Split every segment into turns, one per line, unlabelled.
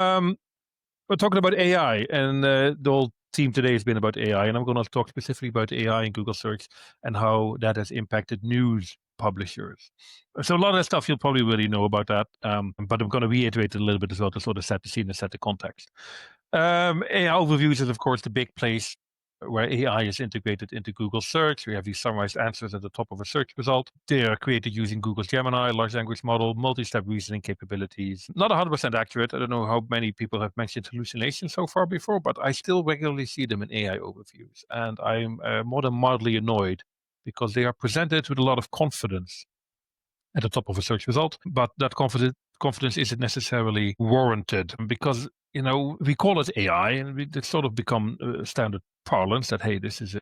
Um, we're talking about AI, and the whole theme today has been about AI, and I'm going to talk specifically about AI in Google search and how that has impacted news publishers. So a lot of that stuff you'll probably already know about that, but I'm going to reiterate it a little bit as well to sort of set the scene and set the context. AI overviews is, of course, the big place where AI is integrated into Google search. We have these summarized answers at the top of a search result. They are created using Google's Gemini large language model, multi-step reasoning capabilities. Not 100% accurate. I don't know how many people have mentioned hallucinations so far before, but I still regularly see them in AI overviews. And I'm more than mildly annoyed because they are presented with a lot of confidence at the top of a search result, but that confidence isn't necessarily warranted because we call it AI, and it's sort of become standard parlance that hey, this is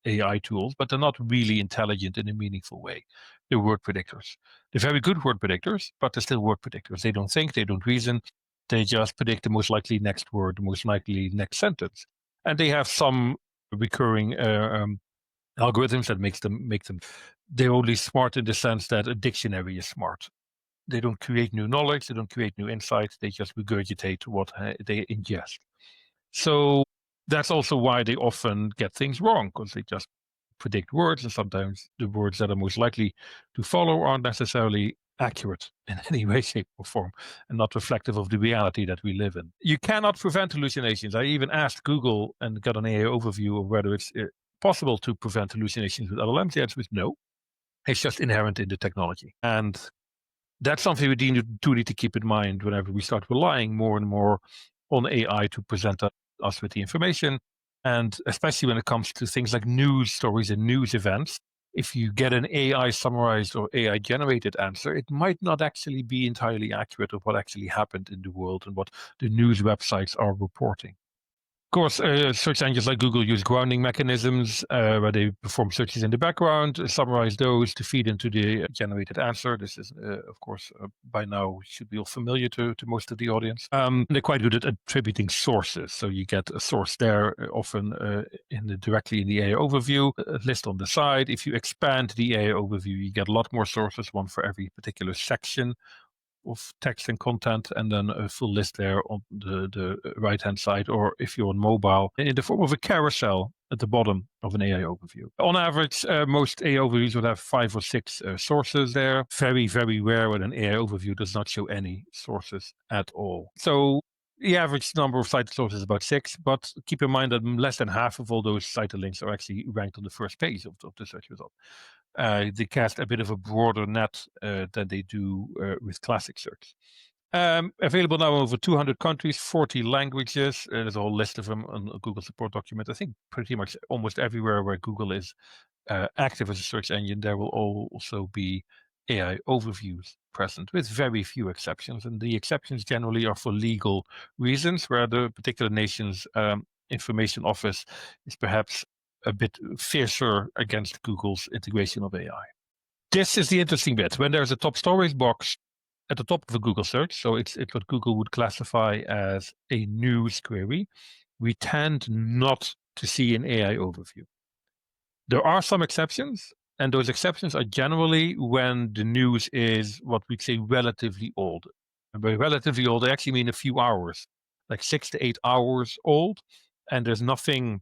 AI tools, but they're not really intelligent in a meaningful way. They're word predictors. They're very good word predictors, but they're still word predictors. They don't think, they don't reason. They just predict the most likely next word, the most likely next sentence, and they have some recurring algorithms that make them. They're only smart in the sense that a dictionary is smart. They don't create new knowledge, they don't create new insights, they just regurgitate what they ingest. So that's also why they often get things wrong, because they just predict words, and sometimes the words that are most likely to follow aren't necessarily accurate in any way, shape, or form, and not reflective of the reality that we live in. You cannot prevent hallucinations. I even asked Google and got an AI overview of whether it's possible to prevent hallucinations with LLMs. The answer is no. It's just inherent in the technology. And that's something we do need to keep in mind whenever we start relying more and more on AI to present us with the information. And especially when it comes to things like news stories and news events, if you get an AI summarized or AI generated answer, it might not actually be entirely accurate of what actually happened in the world and what the news websites are reporting. Of course, search engines like Google use grounding mechanisms where they perform searches in the background, summarize those to feed into the generated answer. This is, of course, by now should be all familiar to most of the audience. They're quite good at attributing sources. So you get a source there, often directly in the AI overview, a list on the side. If you expand the AI overview, you get a lot more sources, one for every particular section of text and content, and then a full list there on the right hand side, or if you're on mobile, in the form of a carousel at the bottom of an AI overview. On average, most AI overviews would have 5 or 6 sources there. Very, very rare when an AI overview does not show any sources at all. So the average number of cited sources is about 6, but keep in mind that less than half of all those cited links are actually ranked on the first page of the search result. They cast a bit of a broader net than they do with classic search. Available now in over 200 countries, 40 languages. There's a whole list of them on a Google support document. I think pretty much almost everywhere where Google is active as a search engine, there will also be AI overviews present, with very few exceptions. And the exceptions generally are for legal reasons, where the particular nation's information office is perhaps a bit fiercer against Google's integration of AI. This is the interesting bit. When there's a top stories box at the top of a Google search, so it's what Google would classify as a news query, we tend not to see an AI overview. There are some exceptions, and those exceptions are generally when the news is what we'd say relatively old. And by relatively old, I actually mean a few hours, like 6 to 8 hours old, and there's nothing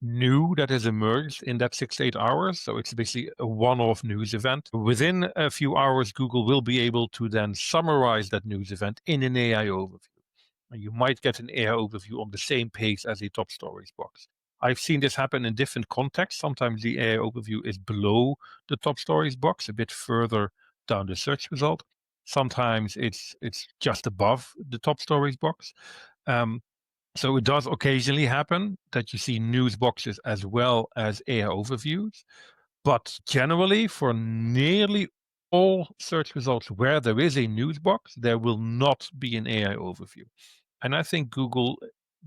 new that has emerged in that 6 to 8 hours. So it's basically a one-off news event. Within a few hours, Google will be able to then summarize that news event in an AI overview. And you might get an AI overview on the same page as a top stories box. I've seen this happen in different contexts. Sometimes the AI overview is below the top stories box, a bit further down the search result. Sometimes it's just above the top stories box. So it does occasionally happen that you see news boxes as well as AI overviews, but generally for nearly all search results where there is a news box, there will not be an AI overview. And I think Google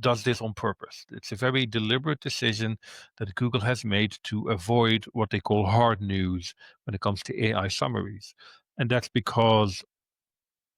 does this on purpose. It's a very deliberate decision that Google has made to avoid what they call hard news when it comes to AI summaries. And that's because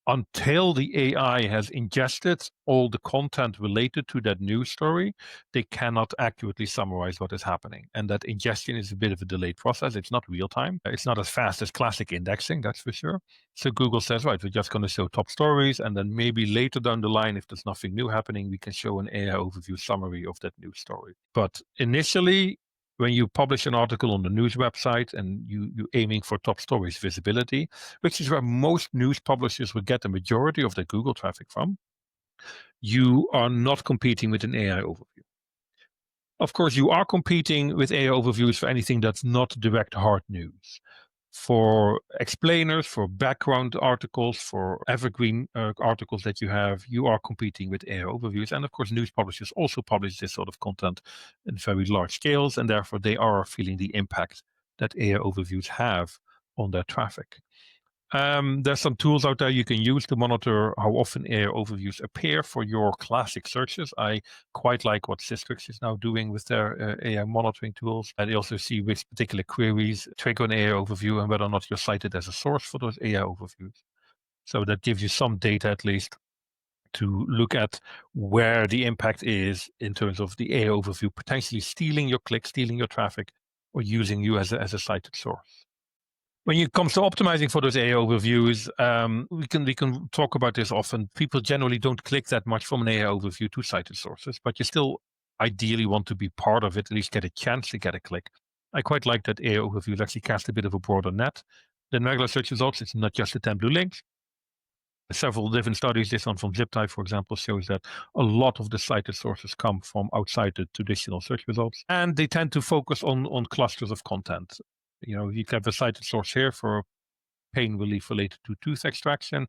until the AI has ingested all the content related to that news story, they cannot accurately summarize what is happening. And that ingestion is a bit of a delayed process. It's not real time. It's not as fast as classic indexing, that's for sure. So Google says, right, we're just going to show top stories. And then maybe later down the line, if there's nothing new happening, we can show an AI overview summary of that news story. But initially, when you publish an article on the news website and you're aiming for top stories visibility, which is where most news publishers will get the majority of their Google traffic from, you are not competing with an AI overview. Of course, you are competing with AI overviews for anything that's not direct hard news. For explainers, for background articles, for evergreen articles that you are competing with AI overviews. And of course, news publishers also publish this sort of content in very large scales, and therefore they are feeling the impact that AI overviews have on their traffic. There's some tools out there you can use to monitor how often AI overviews appear for your classic searches. I quite like what Systrix is now doing with their AI monitoring tools. And they also see which particular queries trigger an AI overview and whether or not you're cited as a source for those AI overviews. So that gives you some data at least to look at where the impact is in terms of the AI overview potentially stealing your clicks, stealing your traffic, or using you as a cited source. When it comes to optimizing for those AI overviews, we can talk about this often. People generally don't click that much from an AI overview to cited sources, but you still ideally want to be part of it, at least get a chance to get a click. I quite like that AI overviews actually cast a bit of a broader net than regular search results. It's not just the 10 blue links. Several different studies, this one from ZipType, for example, shows that a lot of the cited sources come from outside the traditional search results, and they tend to focus on clusters of content. You have a cited source here for pain relief related to tooth extraction.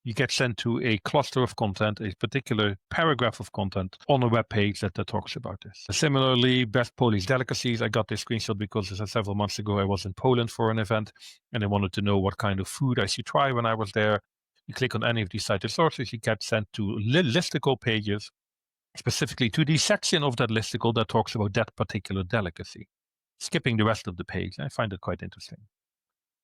You get sent to a cluster of content, a particular paragraph of content on a web page that talks about this. Similarly, best Polish delicacies. I got this screenshot because several months ago I was in Poland for an event and I wanted to know what kind of food I should try when I was there. You click on any of these cited sources, you get sent to listicle pages, specifically to the section of that listicle that talks about that particular delicacy, skipping the rest of the page. I find it quite interesting.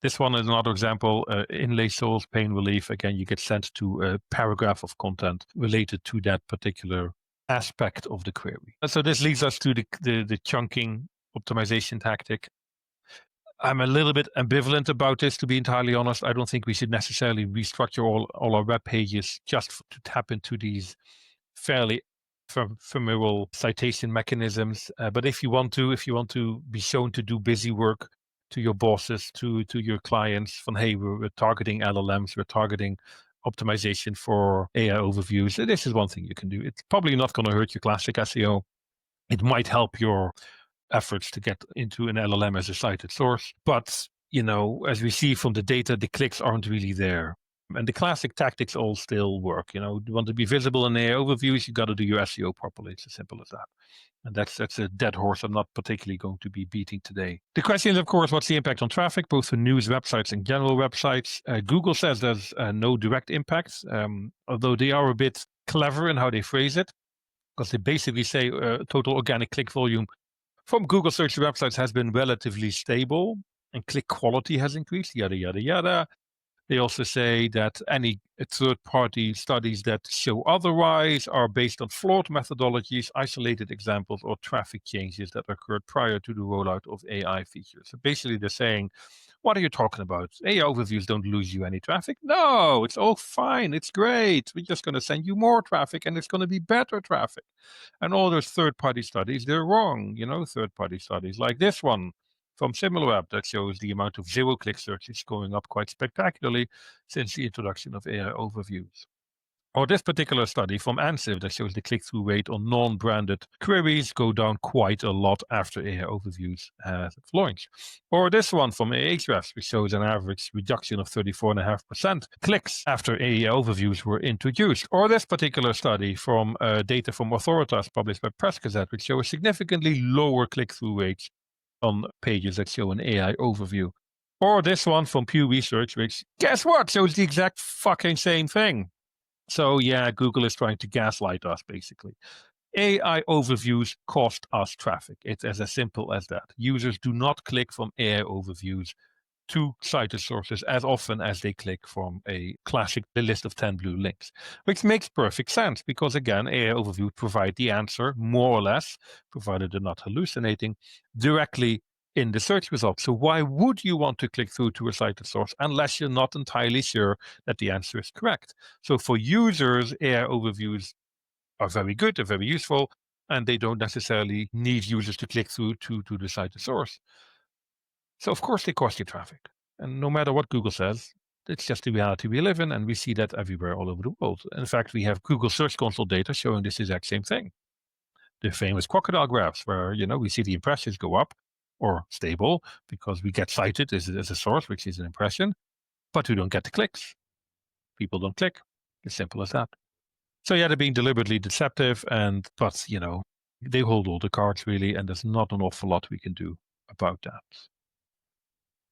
This one is another example, inlay soles, pain relief. Again, you get sent to a paragraph of content related to that particular aspect of the query. So this leads us to the chunking optimization tactic. I'm a little bit ambivalent about this, to be entirely honest. I don't think we should necessarily restructure all our web pages just to tap into these fairly ephemeral citation mechanisms. But if you want to be shown to do busy work to your bosses, to your clients, from hey, we're targeting LLMs, we're targeting optimization for AI overviews. This is one thing you can do. It's probably not going to hurt your classic SEO. It might help your efforts to get into an LLM as a cited source. But, as we see from the data, the clicks aren't really there. And the classic tactics all still work. You want to be visible in AI overviews, you got to do your SEO properly. It's as simple as that. And that's a dead horse I'm not particularly going to be beating today. The question is, of course, what's the impact on traffic, both for news websites and general websites? Google says there's no direct impact, although they are a bit clever in how they phrase it, because they basically say total organic click volume from Google search websites has been relatively stable and click quality has increased, yada, yada, yada. They also say that any third-party studies that show otherwise are based on flawed methodologies, isolated examples, or traffic changes that occurred prior to the rollout of AI features. So basically they're saying, what are you talking about? AI overviews don't lose you any traffic. No, it's all fine. It's great. We're just going to send you more traffic and it's going to be better traffic. And all those third-party studies, they're wrong. Third-party studies like this one from SimilarWeb that shows the amount of zero-click searches going up quite spectacularly since the introduction of AI overviews. Or this particular study from ANSIF that shows the click-through rate on non-branded queries go down quite a lot after AI overviews have launched. Or this one from Ahrefs, which shows an average reduction of 34.5% clicks after AI overviews were introduced. Or this particular study from data from Authoritas published by Press Gazette, which show a significantly lower click-through rates on pages that show an AI overview. Or this one from Pew Research, which, guess what, shows the exact fucking same thing. So yeah, Google is trying to gaslight us, basically. AI overviews cost us traffic. It's as simple as that. Users do not click from AI overviews to cited sources as often as they click from the list of 10 blue links, which makes perfect sense because, again, AI Overview provide the answer, more or less, provided they're not hallucinating, directly in the search results. So why would you want to click through to a cited source unless you're not entirely sure that the answer is correct? So for users, AI Overviews are very good, they're very useful, and they don't necessarily need users to click through to the cited source. So of course they cost you traffic. And no matter what Google says, it's just the reality we live in, and we see that everywhere all over the world. In fact, we have Google Search Console data showing this exact same thing. The famous crocodile graphs where, we see the impressions go up or stable because we get cited as a source, which is an impression, but we don't get the clicks. People don't click. As simple as that. So yeah, they're being deliberately deceptive, but they hold all the cards really, and there's not an awful lot we can do about that.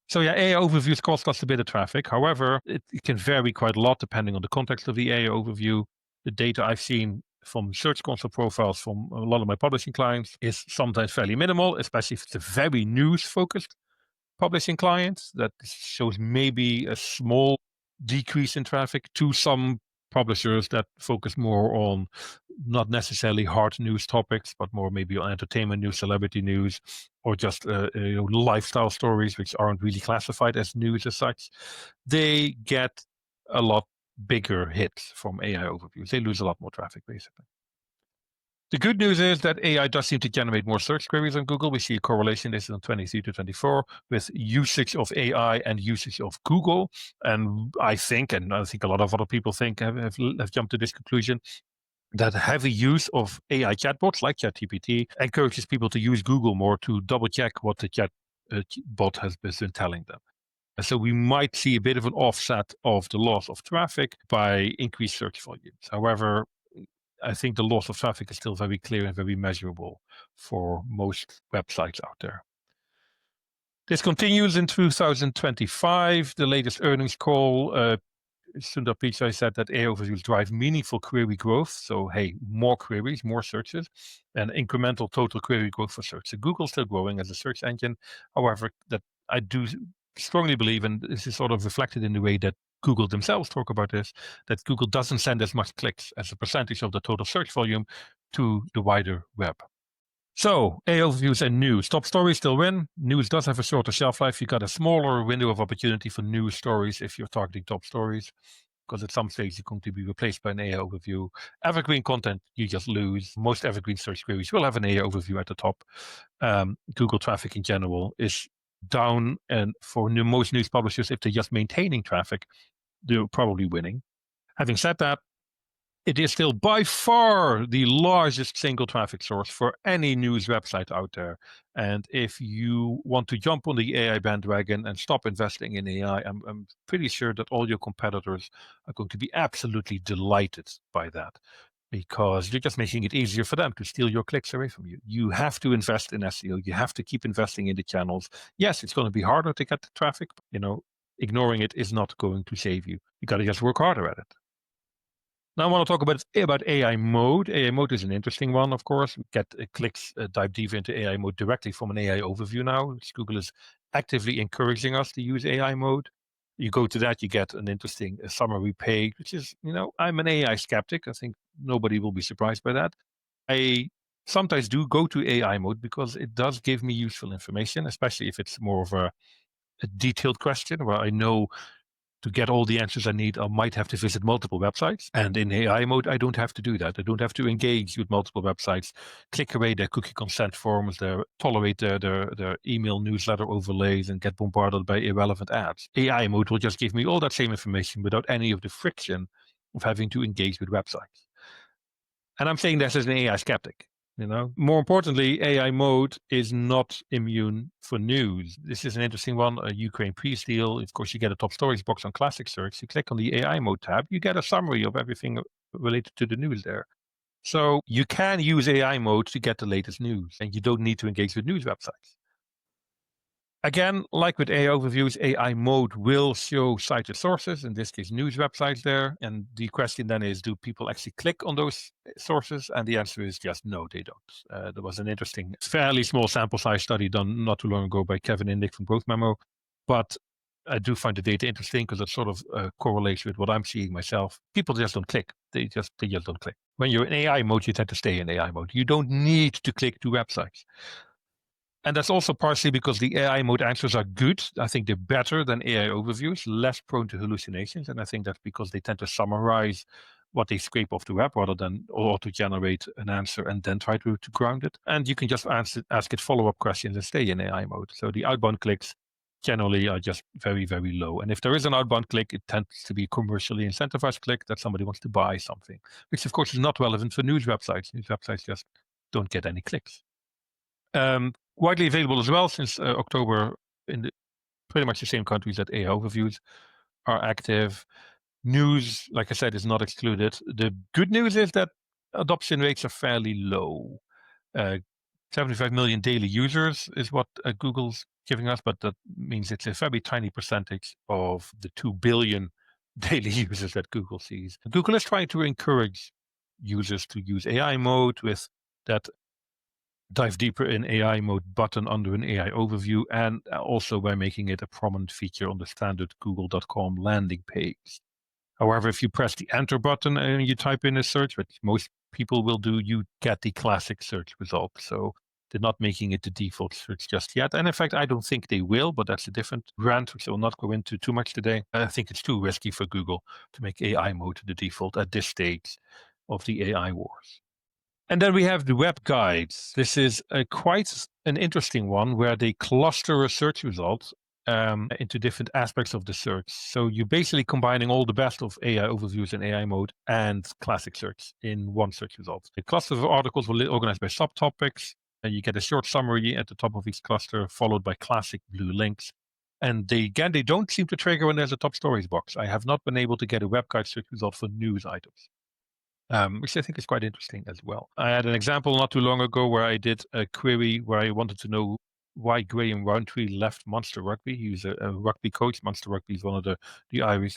So yeah, AI overviews cost us a bit of traffic. However, it can vary quite a lot depending on the context of the AI overview. The data I've seen from Search Console profiles from a lot of my publishing clients is sometimes fairly minimal, especially if it's a very news-focused publishing client. That shows maybe a small decrease in traffic to some publishers that focus more on not necessarily hard news topics, but more maybe on entertainment news, celebrity news, or just lifestyle stories, which aren't really classified as news as such. They get a lot bigger hits from AI overviews. They lose a lot more traffic, basically. The good news is that AI does seem to generate more search queries on Google. We see a correlation, this is on 23 to 24, with usage of AI and usage of Google. And I think a lot of other people have jumped to this conclusion, that heavy use of AI chatbots like ChatGPT encourages people to use Google more to double check what the chatbot has been telling them. And so we might see a bit of an offset of the loss of traffic by increased search volumes. However, I think the loss of traffic is still very clear and very measurable for most websites out there. This continues in 2025. The latest earnings call, Sundar Pichai said that AI overviews drive meaningful query growth. So, hey, more queries, more searches, and incremental total query growth for search. So Google's still growing as a search engine. However, that I do strongly believe, and this is sort of reflected in the way that Google themselves talk about this, that Google doesn't send as much clicks as a percentage of the total search volume to the wider web. So, AI overviews and news. Top stories still win. News does have a shorter shelf life. You got a smaller window of opportunity for news stories if you're targeting top stories, because at some stage you're going to be replaced by an AI overview. Evergreen content, you just lose. Most evergreen search queries will have an AI overview at the top. Google traffic in general is down, and for most news publishers, if they're just maintaining traffic, they're probably winning. Having said that, it is still by far the largest single traffic source for any news website out there. And if you want to jump on the AI bandwagon and stop investing in AI, I'm pretty sure that all your competitors are going to be absolutely delighted by that, because you're just making it easier for them to steal your clicks away from you. You have to invest in SEO. You have to keep investing in the channels. Yes, it's going to be harder to get the traffic, but, ignoring it is not going to save you. You got to just work harder at it. Now I want to talk about AI mode. AI mode is an interesting one, of course. We get clicks, dive deeper into AI mode directly from an AI overview now, which Google is actively encouraging us to use AI mode. You go to that, you get an interesting summary page, which is, I'm an AI skeptic. I think nobody will be surprised by that. I sometimes do go to AI mode because it does give me useful information, especially if it's more of a detailed question where I know to get all the answers I need, I might have to visit multiple websites. And in AI mode, I don't have to do that. I don't have to engage with multiple websites, click away their cookie consent forms, tolerate their email newsletter overlays, and get bombarded by irrelevant ads. AI mode will just give me all that same information without any of the friction of having to engage with websites. And I'm saying this as an AI skeptic. More importantly, AI mode is not immune for news. This is an interesting one. A Ukraine peace deal. Of course, you get a top stories box on classic search. You click on the AI mode tab, you get a summary of everything related to the news there. So you can use AI mode to get the latest news, and you don't need to engage with news websites. Again, like with AI overviews, AI mode will show cited sources, in this case, news websites there. And the question then is, do people actually click on those sources? And the answer is just no, they don't. There was an interesting, fairly small sample size study done not too long ago by Kevin Indig from Growth Memo. But I do find the data interesting because it sort of correlates with what I'm seeing myself. People just don't click. They just don't click. When you're in AI mode, you tend to stay in AI mode. You don't need to click to websites. And that's also partially because the AI mode answers are good. I think they're better than AI overviews, less prone to hallucinations. And I think that's because they tend to summarize what they scrape off the web rather than auto-generate an answer and then try to ground it. And you can just ask it follow-up questions and stay in AI mode. So the outbound clicks generally are just very, very low. And if there is an outbound click, it tends to be a commercially incentivized click that somebody wants to buy something, which of course is not relevant for news websites. News websites just don't get any clicks. Widely available as well since October in pretty much the same countries that AI overviews are active. News, like I said, is not excluded. The good news is that adoption rates are fairly low. 75 million daily users is what Google's giving us, but that means it's a very tiny percentage of the 2 billion daily users that Google sees. Google is trying to encourage users to use AI mode with that dive deeper in AI mode button under an AI overview, and also by making it a prominent feature on the standard google.com landing page. However, if you press the enter button and you type in a search, which most people will do, you get the classic search result. So they're not making it the default search just yet. And in fact, I don't think they will, but that's a different rant, which I will not go into too much today. I think it's too risky for Google to make AI mode the default at this stage of the AI wars. And then we have the web guides. This is quite an interesting one where they cluster a search result into different aspects of the search. So you're basically combining all the best of AI overviews in AI mode and classic search in one search result. The cluster of articles were organized by subtopics. And you get a short summary at the top of each cluster, followed by classic blue links. And they don't seem to trigger when there's a top stories box. I have not been able to get a web guide search result for news items. Which I think is quite interesting as well. I had an example not too long ago where I did a query where I wanted to know why Graham Roundtree left Munster Rugby. He was a rugby coach. Munster Rugby is one of the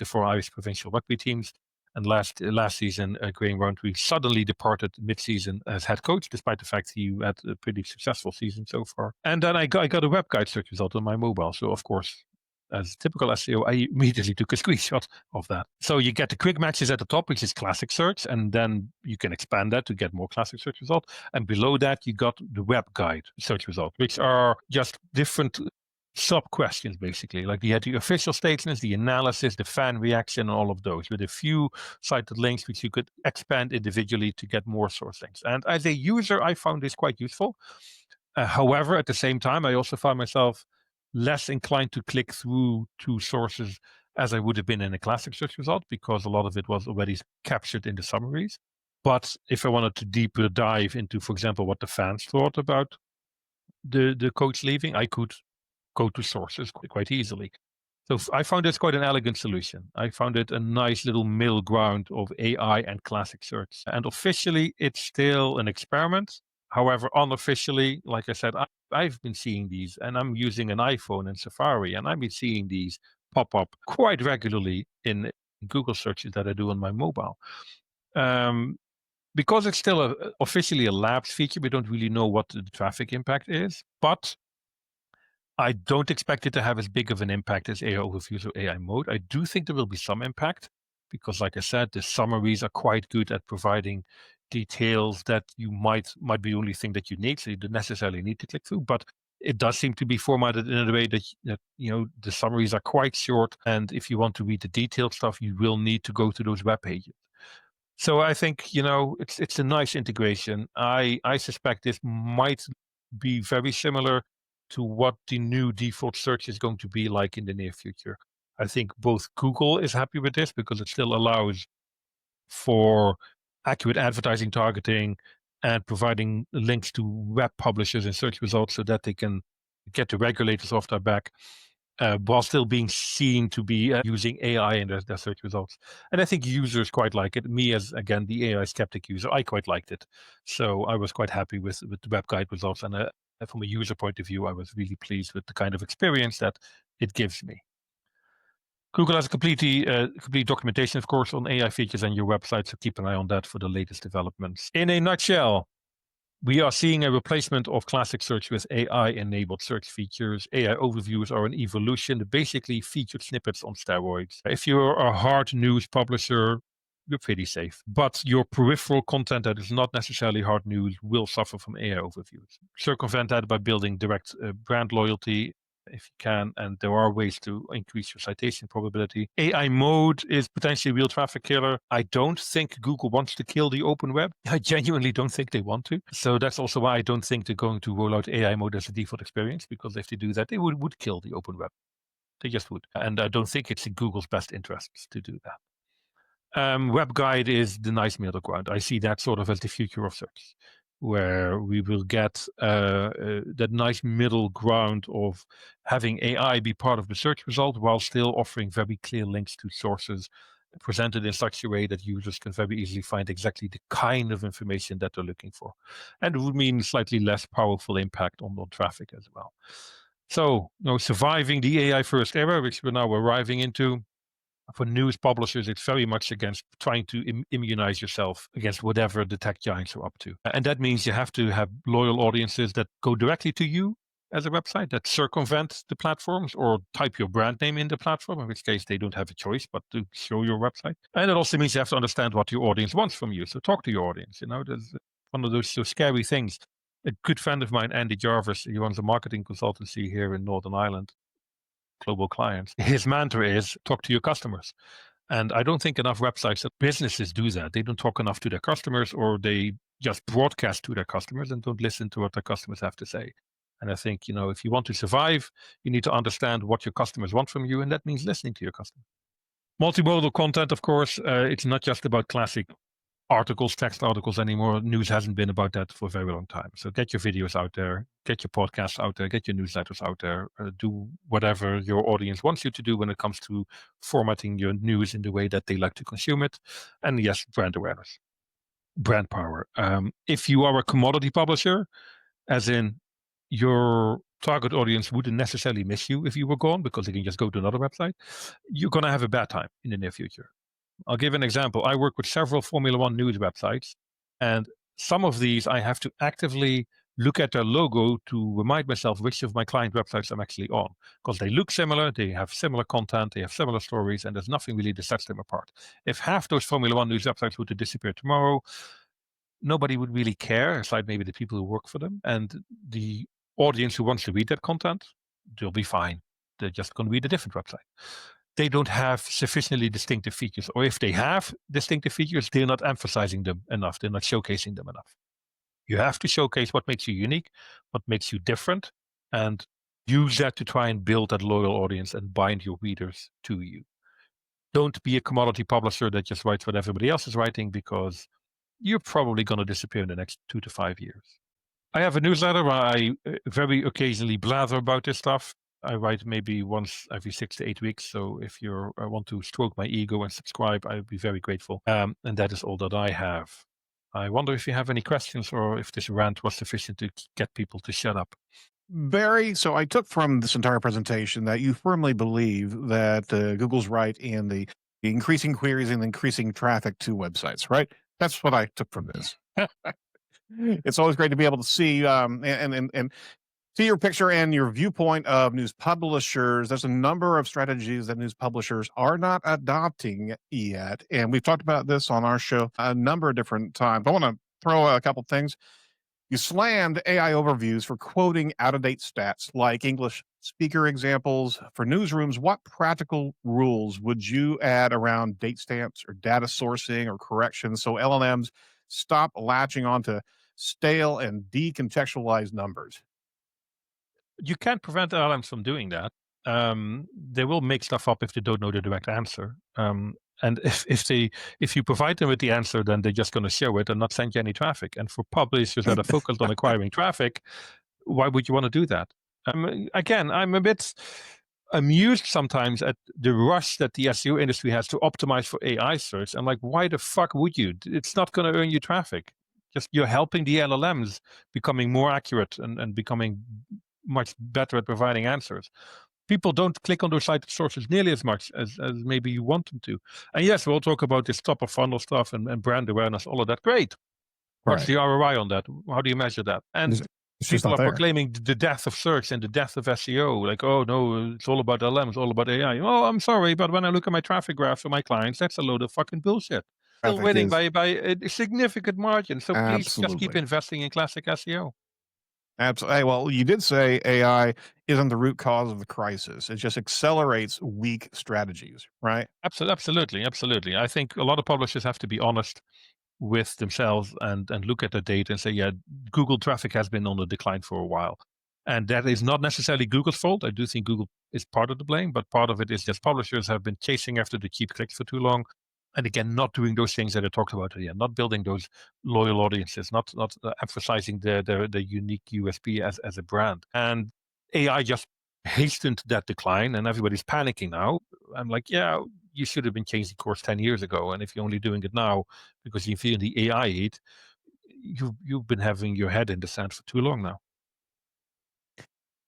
four Irish provincial rugby teams. And last season, Graham Roundtree suddenly departed mid-season as head coach, despite the fact he had a pretty successful season so far. And then I got a web guide search result on my mobile. So of course, as typical SEO, I immediately took a screenshot of that. So you get the quick matches at the top, which is classic search, and then you can expand that to get more classic search result. And below that, you got the web guide search result, which are just different sub-questions, basically, like the official statements, the analysis, the fan reaction, all of those, with a few cited links, which you could expand individually to get more source links. And as a user, I found this quite useful. However, at the same time, I also found myself less inclined to click through to sources as I would have been in a classic search result, because a lot of it was already captured in the summaries. But if I wanted to deeper dive into, for example, what the fans thought about the coach leaving, I could go to sources quite easily. So I found this quite an elegant solution. I found it a nice little middle ground of AI and classic search. And officially, it's still an experiment. However, unofficially, like I said, I've been seeing these, and I'm using an iPhone and Safari, and I've been seeing these pop up quite regularly in Google searches that I do on my mobile. Because it's still officially a labs feature, we don't really know what the traffic impact is, but I don't expect it to have as big of an impact as AI overviews or AI mode. I do think there will be some impact because, like I said, the summaries are quite good at providing details that you might be the only thing that you need, so you don't necessarily need to click through. But it does seem to be formatted in a way that the summaries are quite short, and if you want to read the detailed stuff, you will need to go to those web pages. So I think it's a nice integration. I suspect this might be very similar to what the new default search is going to be like in the near future. I think both Google is happy with this because it still allows for accurate advertising targeting and providing links to web publishers and search results so that they can get the regulators off their back. While still being seen to be using AI in their search results. And I think users quite like it. Me as, again, the AI skeptic user, I quite liked it. So I was quite happy with the web guide results. And from a user point of view, I was really pleased with the kind of experience that it gives me. Google has a complete documentation, of course, on AI features on your website, so keep an eye on that for the latest developments. In a nutshell, AI overviews are great. They provide a We are seeing a replacement of classic search with AI-enabled search features. AI overviews are an evolution, basically featured snippets on steroids. If you're a hard news publisher, you're pretty safe. But your peripheral content that is not necessarily hard news will suffer from AI overviews. Circumvent that by building direct brand loyalty if you can, and there are ways to increase your citation probability. AI mode is potentially a real traffic killer. I don't think Google wants to kill the open web. I genuinely don't think they want to. So that's also why I don't think they're going to roll out AI mode as a default experience, because if they do that, they would kill the open web. They just would. And I don't think it's in Google's best interests to do that. Web guide is the nice middle ground. I see that sort of as the future of search, where we will get that nice middle ground of having AI be part of the search result while still offering very clear links to sources presented in such a way that users can very easily find exactly the kind of information that they're looking for. And it would mean slightly less powerful impact on traffic as well. So, surviving the AI first era, which we're now arriving into, for news publishers, it's very much against trying to immunize yourself against whatever the tech giants are up to. And that means you have to have loyal audiences that go directly to you as a website, that circumvent the platforms or type your brand name in the platform, in which case they don't have a choice but to show your website. And it also means you have to understand what your audience wants from you. So talk to your audience. There's one of those so scary things. A good friend of mine, Andy Jarvis, he runs a marketing consultancy here in Northern Ireland, global clients. His mantra is talk to your customers. And I don't think enough websites and businesses do that. They don't talk enough to their customers, or they just broadcast to their customers and don't listen to what their customers have to say. And I think, if you want to survive, you need to understand what your customers want from you, and that means listening to your customers. Multimodal content, of course, it's not just about classic articles, text articles anymore. News hasn't been about that for a very long time. So get your videos out there, get your podcasts out there, get your newsletters out there, do whatever your audience wants you to do when it comes to formatting your news in the way that they like to consume it. And yes, brand awareness, brand power. If you are a commodity publisher, as in your target audience wouldn't necessarily miss you if you were gone because they can just go to another website, you're going to have a bad time in the near future. I'll give an example. I work with several Formula One news websites, and some of these I have to actively look at their logo to remind myself which of my client websites I'm actually on, because they look similar, they have similar content, they have similar stories, and there's nothing really that sets them apart. If half those Formula One news websites were to disappear tomorrow, nobody would really care, aside maybe the people who work for them. And the audience who wants to read that content, they'll be fine. They're just going to read a different website. They don't have sufficiently distinctive features, or if they have distinctive features, they're not emphasizing them enough. They're not showcasing them enough. You have to showcase what makes you unique, what makes you different, and use that to try and build that loyal audience and bind your readers to you. Don't be a commodity publisher that just writes what everybody else is writing, because you're probably going to disappear in the next 2 to 5 years. I have a newsletter where I very occasionally blather about this stuff. I write maybe once every 6 to 8 weeks. So if you want to stroke my ego and subscribe, I would be very grateful. And that is all that I have. I wonder if you have any questions, or if this rant was sufficient to get people to shut up.
Barry, so I took from this entire presentation that you firmly believe that Google's right in the increasing queries and increasing traffic to websites, right? That's what I took from this. It's always great to be able to see and see your picture and your viewpoint of news publishers. There's a number of strategies that news publishers are not adopting yet, and we've talked about this on our show a number of different times. I want to throw a couple things. You slammed AI overviews for quoting out-of-date stats like English speaker examples. For newsrooms, what practical rules would you add around date stamps or data sourcing or corrections so LLMs stop latching onto stale and decontextualized numbers?
You can't prevent LLMs from doing that. They will make stuff up if they don't know the direct answer. And if you provide them with the answer, then they're just going to show it and not send you any traffic. And for publishers that are focused on acquiring traffic, why would you want to do that? Again, I'm a bit amused sometimes at the rush that the SEO industry has to optimize for AI search. I'm like, why the fuck would you? It's not going to earn you traffic. Just you're helping the LLMs becoming more accurate and becoming much better at providing answers. People don't click on those cited sources nearly as much as maybe you want them to. And yes, we'll talk about this top of funnel stuff and brand awareness, all of that. Great. What's
Right.
the ROI on that? How do you measure that? And
It's just
people
not
are
there.
proclaiming the death of search and the death of SEO. Like, oh no, it's all about LM, it's all about AI. Oh, I'm sorry, but when I look at my traffic graphs for my clients, that's a load of fucking bullshit. Still
Traffic
winning
is
by a significant margin. So please just keep
absolutely.
investing in classic SEO.
Absolutely. Well, you did say AI isn't the root cause of the crisis. It just accelerates weak strategies, right?
Absolutely, absolutely. I think a lot of publishers have to be honest with themselves and look at the data and say, yeah, Google traffic has been on the decline for a while. And that is not necessarily Google's fault. I do think Google is part of the blame, but part of it is just publishers have been chasing after the cheap clicks for too long. And again, not doing those things that I talked about earlier, not building those loyal audiences, not emphasizing the unique USP as a brand. And AI just hastened that decline, and everybody's panicking now. I'm like, yeah, you should have been changing course 10 years ago. And if you're only doing it now because you feel the AI heat, you've been having your head in the sand for too long now.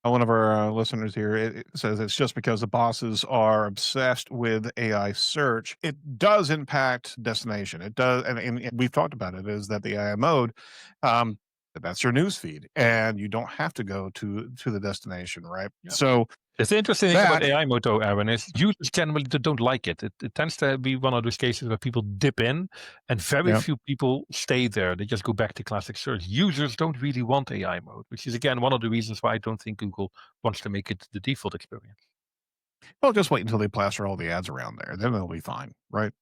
One of our listeners here it says it's just because the bosses are obsessed with AI search. It does impact destination. It does, and we've talked about it. Is that the AI mode? Um, that's your news feed, and you don't have to go to the destination, right?
Yeah.
So
The interesting thing about
that
AI mode, though, Aaron, is users generally don't like it. It tends to be one of those cases where people dip in and very
yeah.
few people stay there. They just go back to classic search. Users don't really want AI mode, which is, again, one of the reasons why I don't think Google wants to make it the default experience.
Well, just wait until they plaster all the ads around there, then they'll be fine, right?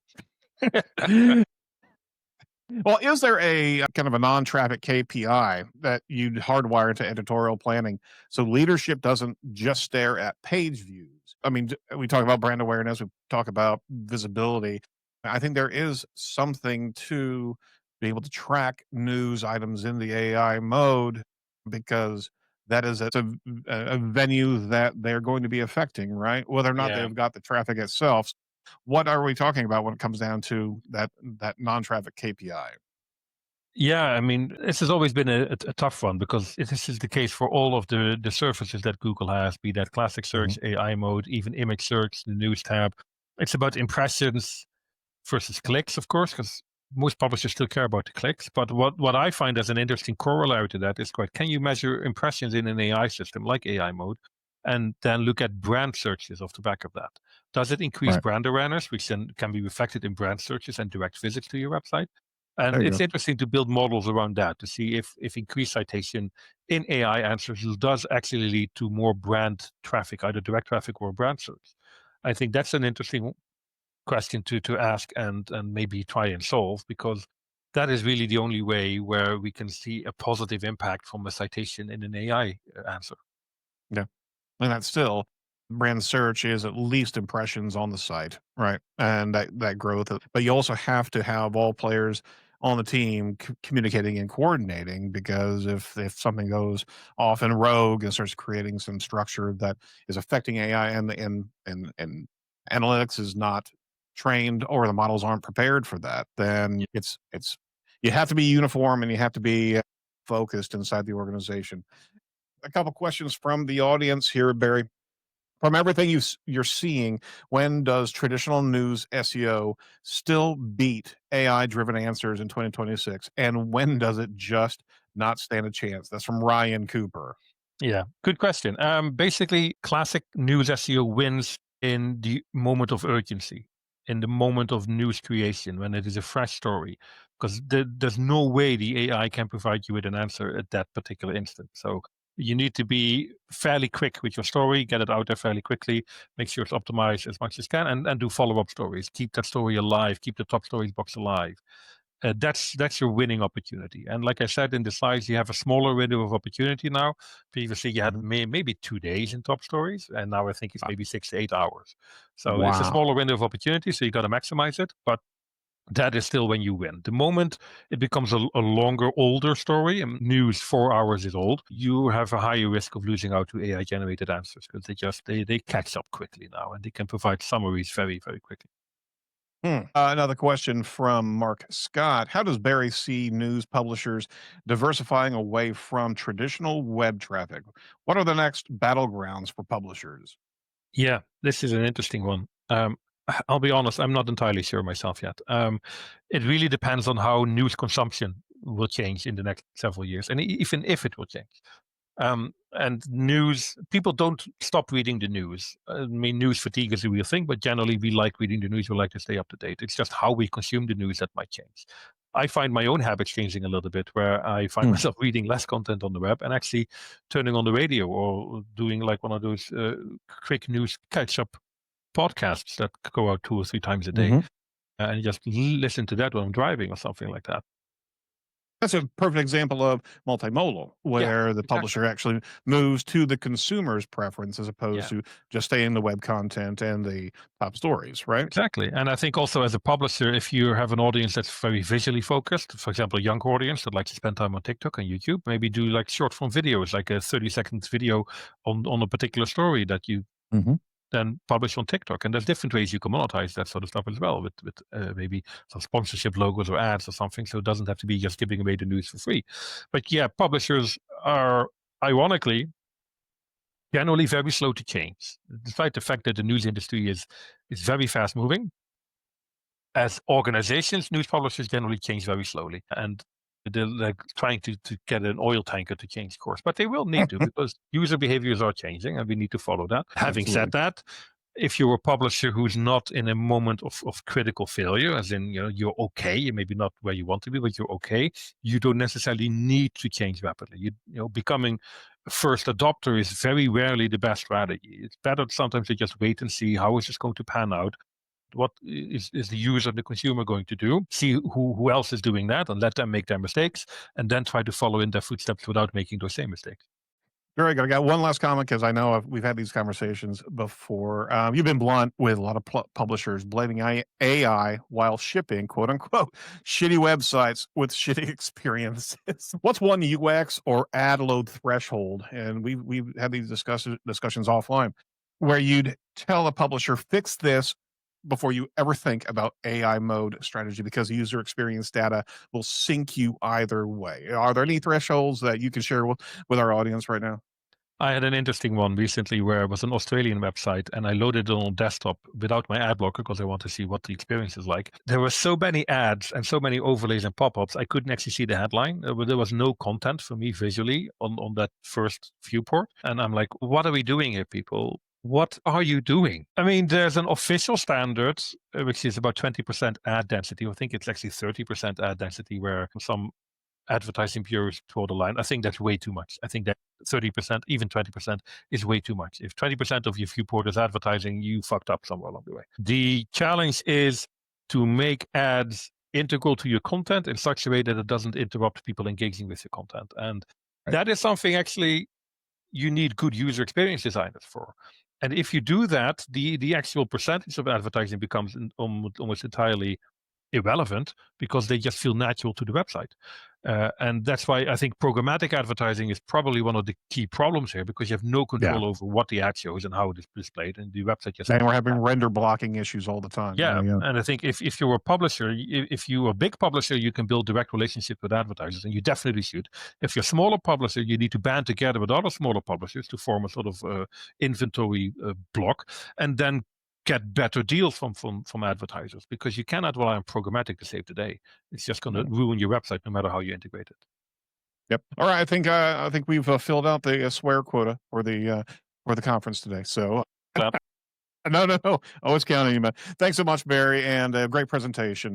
Well, is there a kind of a non-traffic KPI that you'd hardwire to editorial planning so leadership doesn't just stare at page views? I mean, we talk about brand awareness, we talk about visibility. I think there is something to be able to track news items in the AI mode because that is a venue that they're going to be affecting, right? Whether or not
Yeah.
they've got the traffic itself. What are we talking about when it comes down to that non-traffic KPI?
Yeah, I mean, this has always been a tough one because this is the case for all of the surfaces that Google has, be that classic
Mhm.
search, AI mode, even image search, the news tab. It's about impressions versus clicks, of course, because most publishers still care about the clicks. But what I find as an interesting corollary to that is quite, can you measure impressions in an AI system like AI mode and then look at brand searches off the back of that? Does it increase
Right.
brand awareness, which then can be reflected in brand searches and direct visits to your website?
There
And
you
it's
go.
interesting to build models around that to see if increased citation in AI answers does actually lead to more brand traffic, either direct traffic or brand search. I think that's an interesting question to ask and maybe try and solve, because that is really the only way where we can see a positive impact from a citation in an AI answer.
Yeah. And that's still brand search is at least impressions on the site, right? And that growth, but you also have to have all players on the team communicating and coordinating because if something goes off in rogue and starts creating some structure that is affecting AI and analytics is not trained or the models aren't prepared for that, then it's you have to be uniform and you have to be focused inside the organization. A couple questions from the audience here, Barry. From everything you're seeing, when does traditional news SEO still beat AI-driven answers in 2026, and when does it just not stand a chance? That's from Ryan Cooper.
Yeah, good question. Basically, classic news SEO wins in the moment of urgency, in the moment of news creation, when it is a fresh story, because there's no way the AI can provide you with an answer at that particular instant. So you need to be fairly quick with your story, get it out there fairly quickly, make sure it's optimized as much as can, and do follow-up stories. Keep that story alive, keep the top stories box alive. That's your winning opportunity. And like I said in the slides, you have a smaller window of opportunity now. Previously, you had
Mhm.
maybe 2 days in top stories, and now I think it's
Uh,
maybe 6 to 8 hours. So it's a
Wow.
smaller window of opportunity. So you got to maximize it, but that is still when you win. The moment it becomes a longer, older story, and news 4 hours is old, you have a higher risk of losing out to AI generated answers because they catch up quickly now and they can provide summaries very, very quickly.
Another question from Mark Scott. How does Barry see news publishers diversifying away from traditional web traffic? What are the next battlegrounds for publishers?
Yeah, this is an interesting one. I'll be honest, I'm not entirely sure myself yet. It really depends on how news consumption will change in the next several years, and even if it will change. And news, people don't stop reading the news. I mean, news fatigue is a real thing, but generally we like reading the news. We like to stay up to date. It's just how we consume the news that might change. I find my own habits changing a little bit, where I find
Mm.
myself reading less content on the web and actually turning on the radio or doing like one of those quick news catch up podcasts that go out 2 or 3 times a day,
Hmm.
and just listen to that when I'm driving or something like that.
That's a perfect example of multimodal,
Yeah,
where the
exactly.
publisher actually moves to the consumer's preference as opposed
Yeah.
to just staying the web content and the top stories, right?
Exactly. And I think also as a publisher, if you have an audience that's very visually focused, for example, a young audience that likes to spend time on TikTok and YouTube, maybe do like short form videos, like a 30 second video on a particular story that you
Hmm.
then publish on TikTok. And there's different ways you can monetize that sort of stuff as well, with maybe some sponsorship logos or ads or something. So it doesn't have to be just giving away the news for free. But yeah, publishers are ironically generally very slow to change, despite the fact that the news industry is very fast moving. As organizations, news publishers generally change very slowly, and they're like trying to get an oil tanker to change course, but they will need to, because user behaviors are changing and we need to follow that. Having said
Absolutely.
that, if you're a publisher who's not in a moment of critical failure, as in, you're okay, you maybe not where you want to be, but you're okay, you don't necessarily need to change rapidly. Becoming a first adopter is very rarely the best strategy. It's better sometimes to just wait and see how is this going to pan out. What is the user, the consumer, going to do? See who else is doing that, and let them make their mistakes, and then try to follow in their footsteps without making those same mistakes.
Very good. I got one last comment because I know we've had these conversations before. You've been blunt with a lot of publishers blaming AI while shipping, quote unquote, shitty websites with shitty experiences. What's one UX or ad load threshold? And we've had these discussions offline where you'd tell a publisher, fix this before you ever think about AI mode strategy, because user experience data will sink you either way. Are there any thresholds that you can share with our audience right now?
I had an interesting one recently where it was an Australian website, and I loaded it on desktop without my ad blocker because I want to see what the experience is like. There were so many ads and so many overlays and pop-ups, I couldn't actually see the headline. There was no content for me visually on that first viewport. And I'm like, what are we doing here, people? What are you doing? I mean, there's an official standard, which is about 20% ad density. I think it's actually 30% ad density, where some advertising bureaus draw the line. I think that's way too much. I think that 30%, even 20% is way too much. If 20% of your viewport is advertising, you fucked up somewhere along the way. The challenge is to make ads integral to your content in such a way that it doesn't interrupt people engaging with your content. And
Right.
that is something actually you need good user experience designers for. And if you do that, the actual percentage of advertising becomes almost entirely irrelevant, because they just feel natural to the website. And that's why I think programmatic advertising is probably one of the key problems here, because you have no
Yeah.
control over what the ad shows and how it is displayed, and the website just
And
has
we're
that.
having render blocking issues all the time. Yeah,
Yeah,
yeah.
and I think if you're a publisher, if you're a big publisher, you can build direct relationships with advertisers, and you definitely should. If you're a smaller publisher, you need to band together with other smaller publishers to form a sort of inventory block, and then get better deals from advertisers, because you cannot rely on programmatic to save the day. It's just going to
No.
ruin your website no matter how you integrate it.
Yep. All right. I think we've filled out the swear quota for the conference today. So
Glad
no, no, no. Always counting you, man. Thanks so much, Barry, and great presentation.